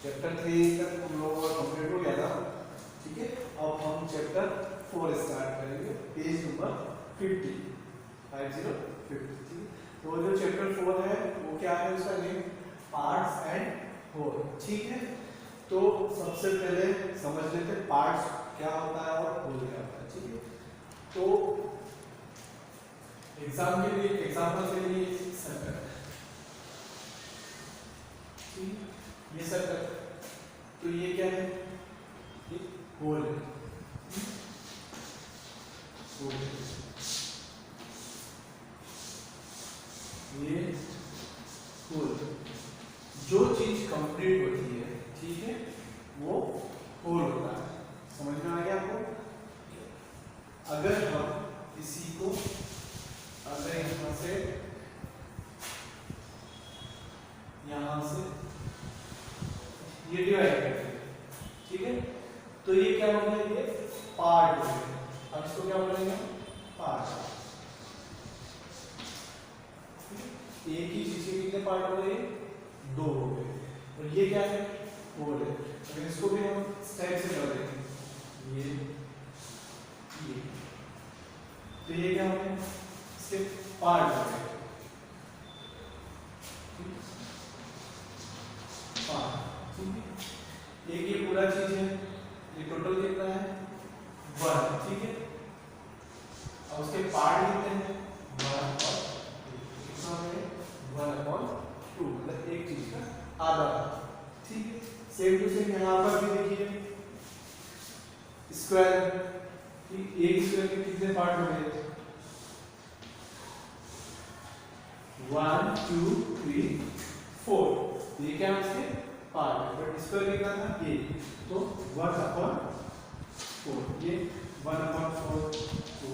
Chapter 3 तक हम लोगों का कंप्लीट हो गया था, ठीक है। अब हम चैप्टर 4 स्टार्ट करेंगे, पेज नंबर 50, 50, ठीक है। तो जो चैप्टर 4 है वो क्या है, उसका नेम पार्ट्स एंड होल, ठीक है। तो सबसे पहले समझ लेते हैं पार्ट्स क्या होता है और होल क्या होता है, ठीक है। तो एग्जाम के लिए, एग्जाम्पल के लिए सर्कल, ये सर्कल, तो ये क्या है, ये होल है, ये होल। जो चीज कंप्लीट होती है, ठीक है, वो होल होता है। समझ में आ गया आपको? अगर हम इसी को, अगर यहां से ये डिवाइड करते हैं, ठीक है, तो ये क्या हो गया, ये पार्ट हो गया। अब इसको क्या बोलेंगे, पार्ट। एक ही चीज के कितने पार्ट हो गए, 2 हो गए। और ये क्या है, होल है। तो इसको भी हम स्टेप से कर देंगे, ये तो ये क्या हो गया, इसके पार्ट हो गए, पार्ट, ठीक है। एक ये पूरा चीज है, ये टोटल कितना है, 1, ठीक है। अब उसके पार्ट कितने हैं, 1 और 1/2, मतलब एक चीज का आधा, ठीक है। सेम टू सेम यहाँ पर भी देखिए, स्क्वायर, एक स्क्वायर के कितने पार्ट हो गए, 1 2 3 4, ये क्या है, उसके पार्ट है। बट स्क्वायर कितना था, ये, तो 1/4, ये 1/4,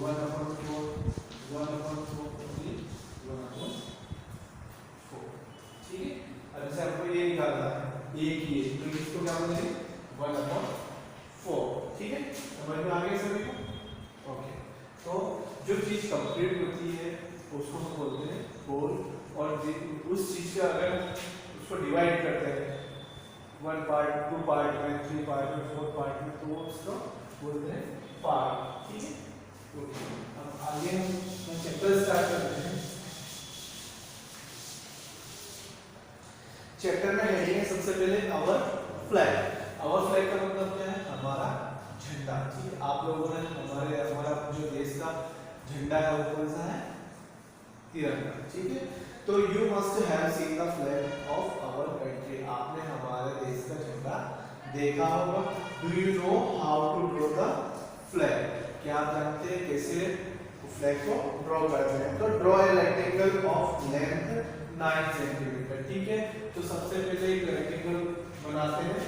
1/4, 1/4, 1/4, ठीक है। अब जैसे आपको ये निकालना है, एक ही है, तो इसको क्या बोलेंगे, 1/4, ठीक है। समझ में आ गया सभी को? ओके। तो जो चीज कंप्लीट होती है उसको हम बोलते हैं होल, और उस चीज का अगर उसको डिवाइड करते हैं 1 पार्ट, 2 पार्ट में, 3 पार्ट में, 4 पार्ट में, तो उसको बोलते हैं पार्ट, ठीक है। ओके, अब आगे हम चैप्टर स्टार्ट करते हैं। चैप्टर में हेडिंग है सबसे पहले आवर फ्लैग। आवर फ्लैग का मतलब क्या है, हमारा झंडा, ठीक है। आप लोगों ने हमारा जो देश का झंडा है वो कौन सा है, तिरंगा, ठीक है। तो you must have seen the flag of our country, आपने हमारे देश का झंडा देखा होगा। Do you know how to draw the flag, क्या आप जानते हैं कैसे फ्लैग को ड्रॉ करते हैं। तो draw a rectangle of length 9 centimetre, ठीक है। तो सबसे पहले एक रेक्टेंगल बनाते हैं,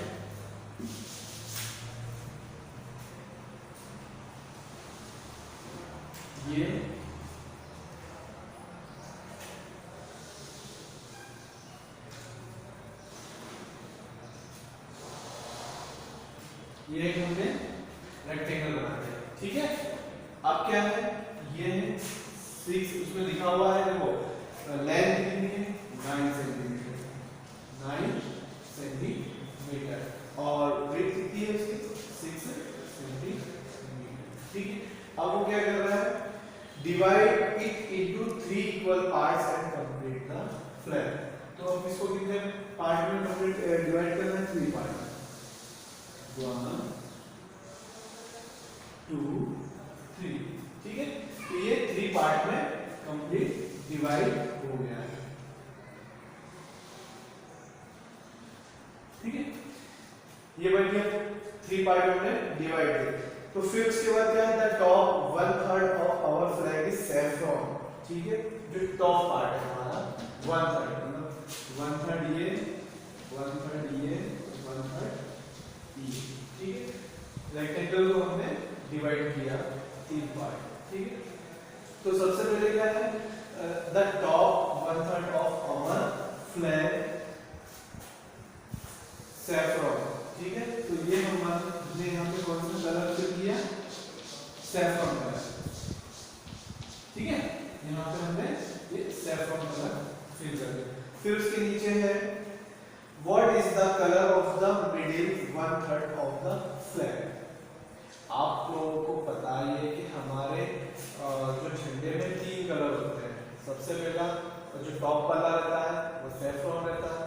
ये हमने रेक्टेंगल बनाते हैं, ठीक है। अब क्या है, ये 6, उसमें लिखा हुआ है, देखो लेंथ कितनी है, 9 सेंटीमीटर, 9 सेंटीमीटर, और विड्थ कितनी है उसकी, 6 सेंटीमीटर, ठीक है। अब वो क्या कर रहा है, divide it into 3 equal parts and complete the flag. तो अब इसको कितने पार्ट में कंप्लीट डिवाइड करना है, 3 पार्ट में, 1 2 3, ठीक है। तो ये 3 पार्ट में कंप्लीट डिवाइड हो गया है, ठीक है। ये बन गया 3 पार्ट में डिवाइड। तो फिर उसके बाद क्या है, the top 1/3 of our flag is saffron, ठीक है। जो टॉप पार्ट है हमारा 1/3, मतलब 1/3 ये, 1/3 ये, 1/3 ये, ठीक है। रेक्टेंगल को हमने डिवाइड किया 3 पार्ट, ठीक है। तो सबसे पहले क्या है, the top 1/3 of our flag saffron, ठीक है। तो ये हमने यहाँ पे कौन सा कलर फिल किया, सैफ्रॉन कलर, ठीक है। यहाँ पे हमने ये सैफ्रॉन कलर फिल कर दिया। फिर उसके नीचे है what is the colour of the middle 1/3 of the flag. आप लोगों को पता ही है कि हमारे जो झंडे में 3 कलर होते हैं। सबसे पहला जो टॉप वाला रहता है वो सैफ्रॉन रहता है,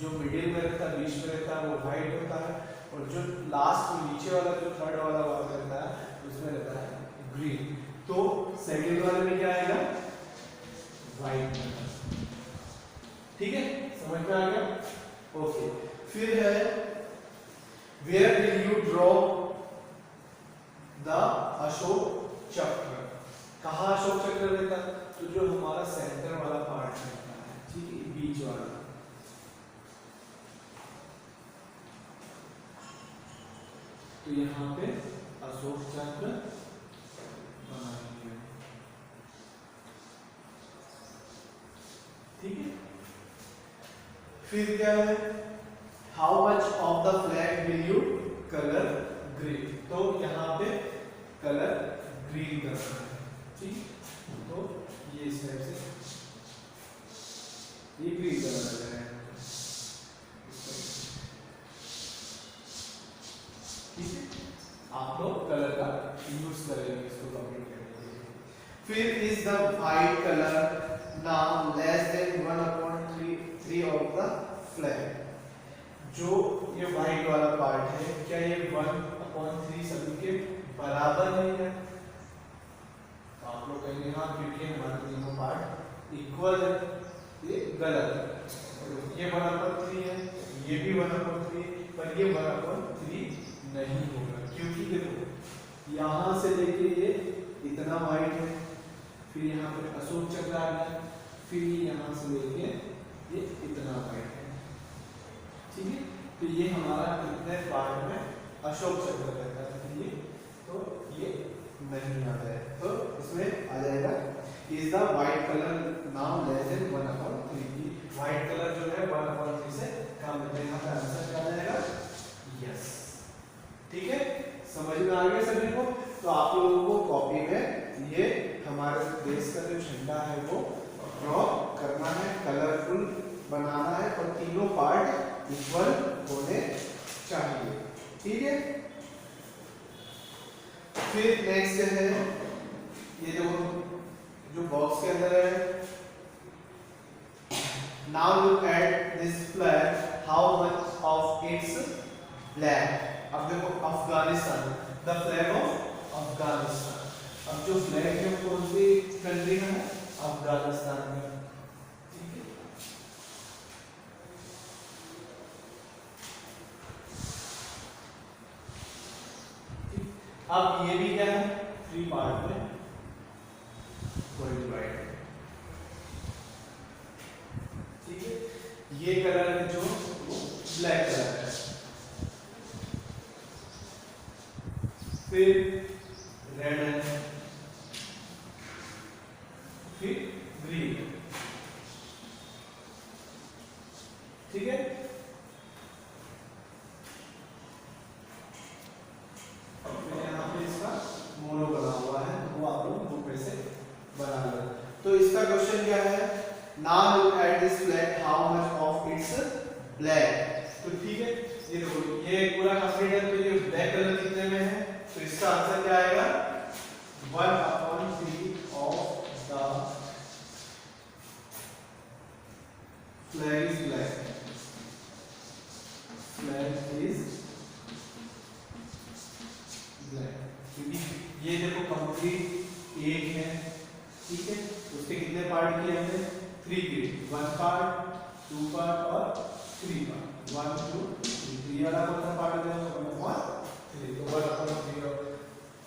जो मिडिल में रहता है, बीच में रहता है वो व्हाइट होता है, और जो लास्ट में नीचे वाला जो थर्ड वाला भाग रहता है उसमें रहता है ग्रीन। तो सेकंड वाले में क्या आएगा, व्हाइट। ठीक है, समझ में आ गया। ओके, फिर है where will you draw the Ashok Chakra. कहाँ अशोक चक्र रहता है, तो जो हमारा सेंटर वाला पार्ट रहता है, ठीक है, बीच वाला। तो यहाँ पे अशोक चक्र बनाएंगे। ठीक है, फिर क्या है, how much of the flag will you colour green. तो यहाँ पे कलर ग्रीन करना है। ठीक, तो ये इस टाइप से ये ग्रीन कलर आ जाएगा। ठीक है, आप लोग कलर का यूज करेंगे इसको कंप्लीट करने के लिए। फिर is the white colour now less than 1/3 of the flag. जो ये व्हाइट वाला पार्ट है, क्या ये 1/3 सभी के बराबर नहीं है? आप लोग कहेंगे हाँ, क्योंकि हमारे तीनों पार्ट इक्वल है। ये गलत है। ये 1/3 है, ये भी 1/3, पर ये 1/3 नहीं होगा, क्योंकि देखो यहाँ से लेके ये इतना व्हाइट है, फिर यहाँ पे अशोक चक्र आ गया, फिर यहाँ से लेके ये इतना व्हाइट है। ठीक है, तो ये हमारा कितने पार्ट में अशोक चक्र रहता है, तो ये नहीं आ रहा है, तो इसमें आ जाएगा is the white colour now less than 1/3। White colour जो है 1/3 से कम है, यहाँ का आंसर क्या आ जाएगा, यस। ठीक है, समझ में आ गया सभी को। तो आप लोगों को कॉपी में ये हमारे देश का जो झंडा है वो ड्रॉ करना है, कलरफुल बनाना है, और तीनों पार्ट इक्वल होने चाहिए। ठीक है, फिर नेक्स्ट है ये जो बॉक्स के अंदर है, now look at this flag, how much of its black. अब देखो Afghanistan, the flag of Afghanistan. अब जो फ्लैग है कौन सी कंट्री में है, अफगानिस्तान में। ठीक है, अब ये भी क्या है, 3 पार्ट में डिवाइड। ठीक है, ये कलर है जो ब्लैक कलर है, फिर रेड है, फिर ग्रीन है। ठीक है, फिर यहाँ पे इसका मोनो बना हुआ है, वो आप लोग बुक में से बना लो। तो इसका क्वेश्चन क्या है, now look at this flag, how much of its black. तो ठीक है, ये देखो ये पूरा कंप्लीट है, तो ये ब्लैक कलर कितने में है, तो इसका आंसर क्या आएगा, 1/3 of the flag is black. Flag is black, क्योंकि ये देखो कंप्लीट एक है। ठीक है, उसके कितने पार्ट किए हमने, 3 के, 1 पार्ट, 2 पार्ट और 3 पार्ट, 1 2 3 वाला कौन सा पार्ट है, 1/3, तो 1/3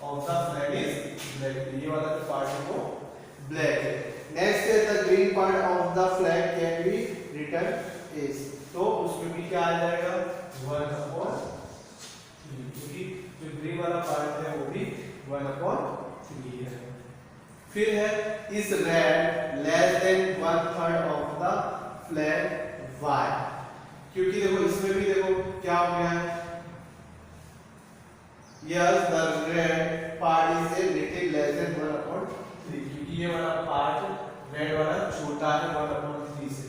of the flag is black. ये वाला जो पार्ट है वो ब्लैक है। नेक्स्ट है the green part of the flag can be written is, तो उसमें भी क्या आ जाएगा, 1/3, क्योंकि जो ग्रीन वाला पार्ट है वो भी 1/3 है। फिर है is red less than 1/3 of the flag why, क्योंकि देखो इसमें भी देखो क्या हो गया है, yes the red part is a little less than 1/3, क्योंकि ये वाला पार्ट रेड वाला छोटा है 1/3 से।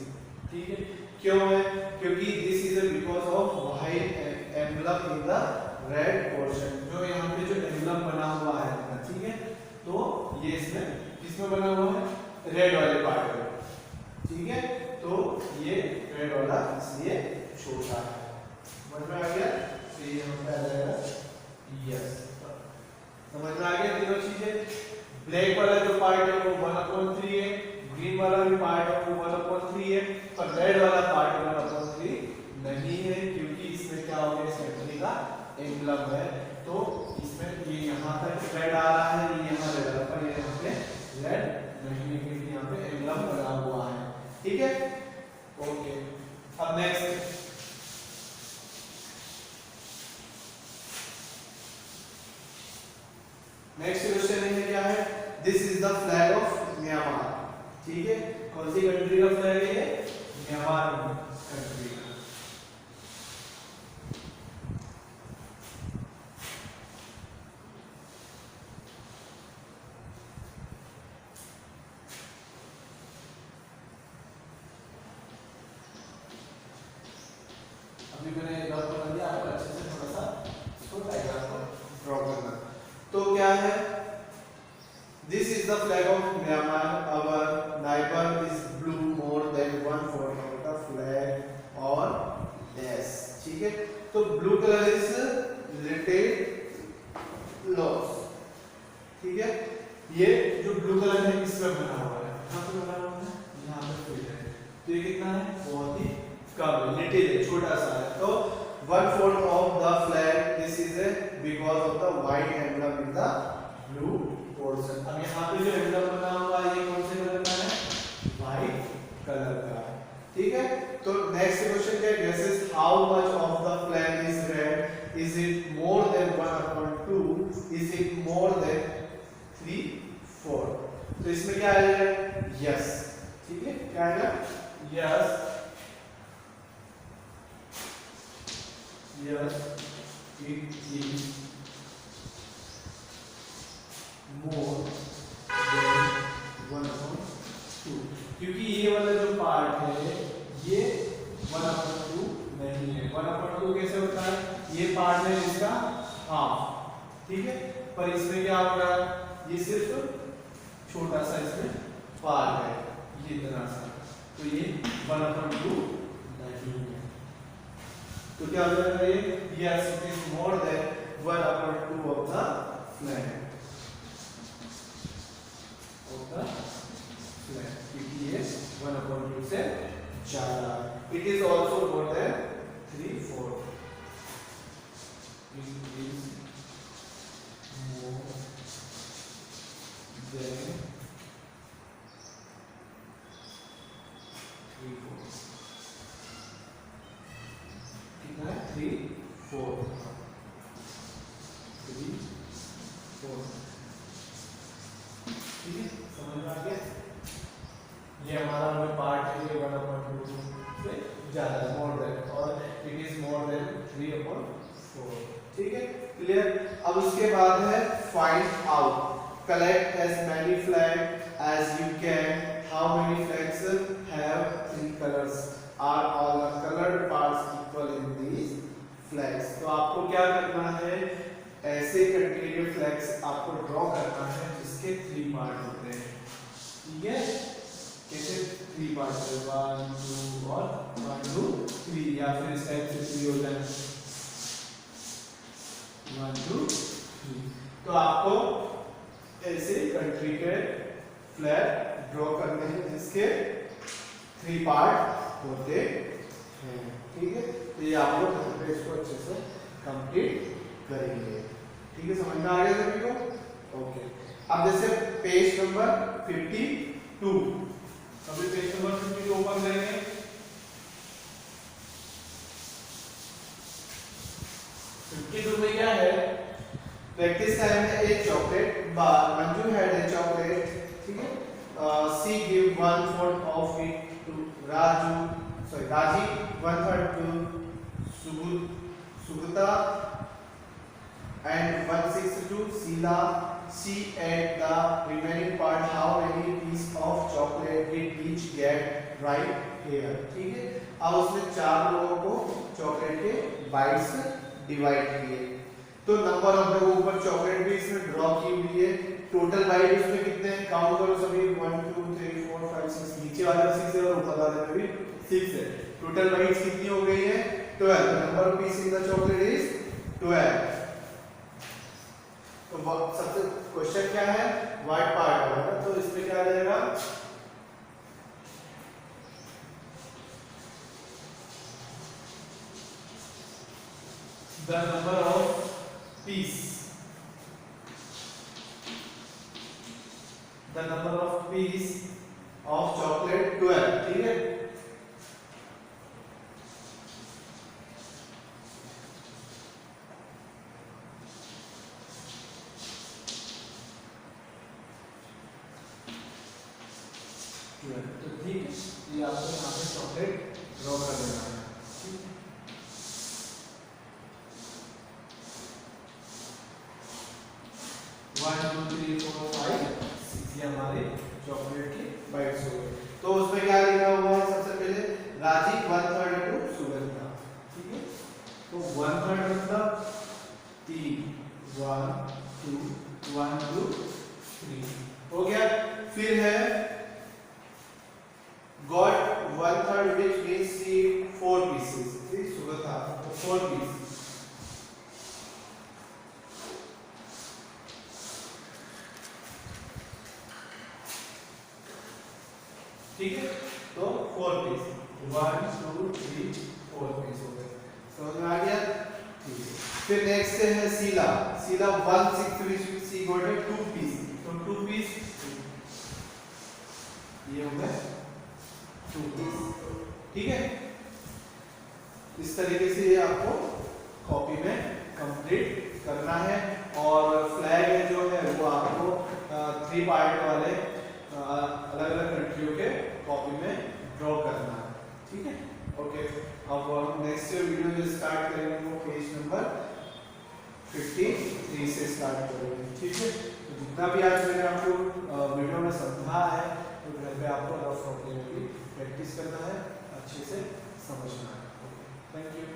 ठीक है, क्यों है? क्योंकि this is because of white emblem in the red portion, जो यहाँ पे जो एम्बलम बना हुआ है अपना, ठीक है, तो ये इसमें किसमें बना हुआ है? रेड वाले पार्ट में, ठीक है, तो ये रेड वाला इसलिए छोटा है। समझ में आ गया? तो ये हम पे आ जाएगा यस। समझ में आ गया तीनों चीजें? ब्लैक वाला जो पार्ट है वो 1/3 है, ग्रीन वाला भी पार्ट है वो 1/3 है, पर रेड वाला पार्ट 1/3 नहीं है, क्योंकि इसमें क्या हो गया? सेंट्री का एम्बलम है, तो इसमें ये यहाँ तक रेड आ रहा है, ये यहाँ रेड आ रहा है, पर ये यहाँ पे रेड नहीं है क्योंकि यहाँ पे एम्बलम बना हुआ है, ठीक है, ओके। अब नेक्स्ट क्वेश्चन है क्या है? This is the flag of Myanmar, ठीक है, कौन सी कंट्री का फ्लैग है ये? म्यांमार कंट्री का। अभी मैंने ड्रॉ कर दिया, आपको अच्छे से थोड़ा सा इसको डायग्राम को ड्रॉ करना। तो क्या है? This is the flag of Myanmar, our neighbour is blue more than 1/4 of the flag और डैश, ठीक है, तो blue colour is little loss, ठीक है, ये जो ब्लू कलर है इसमें बना हुआ है, कहां पे बना हुआ है? यहां पे फिट है, तो ये कितना है? बहुत ही कम, लिटिल है, छोटा सा है, तो 1/4 of the flag, this is a because of the white emblem in the blue portion। अब यहाँ पे जो emblem बना हुआ है ये कौन से कलर का है? white कलर का है, ठीक है। तो नेक्स्ट क्वेश्चन क्या है? guesses how much of the flag is red? Is it more than 1/2? Is it more than 3/4? तो इसमें क्या आएगा? yes, ठीक है, क्या आएगा? yes, yes, it is more than 1/2, क्योंकि ये वाला जो पार्ट है ये 1/2 नहीं है। 1/2 कैसे होता है? ये पार्ट है इसका हाफ, ठीक है, पर इसमें क्या होगा? ये सिर्फ छोटा सा इसमें पार्ट है, ये इतना सा, तो ये 1/2 नहीं है। तो क्या हो जाएगा ये? yes, it is more than 1/2 of the flag, क्योंकि ये 1/2 से ज्यादा। it is also more than 3/4, it is more than 3/4, कितना है? 3/4, 3/4, ठीक है, समझ में आ गया? ये हमारा जो पार्ट है ये 1/2 से ज्यादा है, मोर देन, और इट इज मोर देन 3/4, ठीक है, क्लियर। अब उसके बाद है find out, collect as many flag as you can, how many flags have 3 colours, are all the coloured parts equal in these flags. तो आपको क्या करना है? ऐसे कंट्री के फ्लैग्स आपको ड्रॉ करना है जिसके 3 पार्ट होते हैं, ठीक है, कैसे 3 पार्ट है? 1 2 और 1 2 3, या फिर इस टाइप से 3 हो जाए, 1 2 3। तो आपको ऐसे कंट्री के फ्लैग ड्रॉ करने हैं जिसके 3 पार्ट होते हैं, ठीक है। तो ये आप लोग इसको अच्छे से कंप्लीट करेंगे, ठीक है, समझ में आ गया सभी को? ओके। अब जैसे पेज नंबर 52, अभी पेज नंबर 52 ओपन करेंगे। में क्या है? प्रैक्टिस टाइम है एक chocolate bar, Manju had a chocolate, ठीक है, सी गिव 1/4 ऑफ इट टू राजी 1/3 to Sugata and 1/6 to Sheila. She ate the remaining part. How many pieces of chocolate did each get right here? ठीक है, अब उसने 4 लोगों को चॉकलेट के बाइट्स डिवाइड किए, तो नंबर ऑफ लोगों ऊपर चॉकलेट भी इसमें ड्रॉ की हुई है। टोटल बाइट इसमें कितने हैं काउंट करो सभी, 1 2 3 4 5 6, नीचे वाले 6 है और ऊपर वाले में भी 6 है। टोटल बाइट्स कितनी हो गई है 12। Number of peace in the chocolate is 12। तो सबसे क्वेश्चन क्या है, व्हाट पार्ट होगा ना, तो इसमें क्या आ जाएगा, the number of peace, the number of peace of chocolate 12, ठीक है। तो ठीक है, ये आपको यहाँ पे चॉकलेट ड्रॉ कर देना है, ठीक है। 1 2 3 4 5 6 ये हमारे चॉकलेट के बाइट्स हो गए। तो उसमें क्या लिखा हुआ है, सबसे पहले राजीव 1/3 टू सुगंधा, ठीक है। तो 1/3 मतलब 3, 1 2 1 2 3 हो गया। फिर है got 1/3 which means she 4 pieces, ठीक, सुगंधा 4 pieces, ठीक है। तो 4 पीस, 1 2 3 4 पीस हो गए, समझ में आ गया, ठीक है। फिर नेक्स्ट है Sheela, Sheela 1/6 which she got 2 piece, तो 2 पीस ये हो गए 2 पीस, ठीक है। इस तरीके से ये आपको कॉपी में कंप्लीट करना है। और फ्लैग जो है वो आपको 3 पार्ट वाले अलग अलग कंट्रियों के कॉपी में ड्रॉ करना है, ठीक है। ओके, अब हम नेक्स्ट वीडियो जो स्टार्ट करेंगे वो पेज नंबर 53 से स्टार्ट करेंगे, ठीक है। तो जितना भी आज मैंने आपको वीडियो में समझा है, तो घर पे आपको रफ कॉपी में भी प्रैक्टिस करना है, अच्छे से समझना है। Thank you.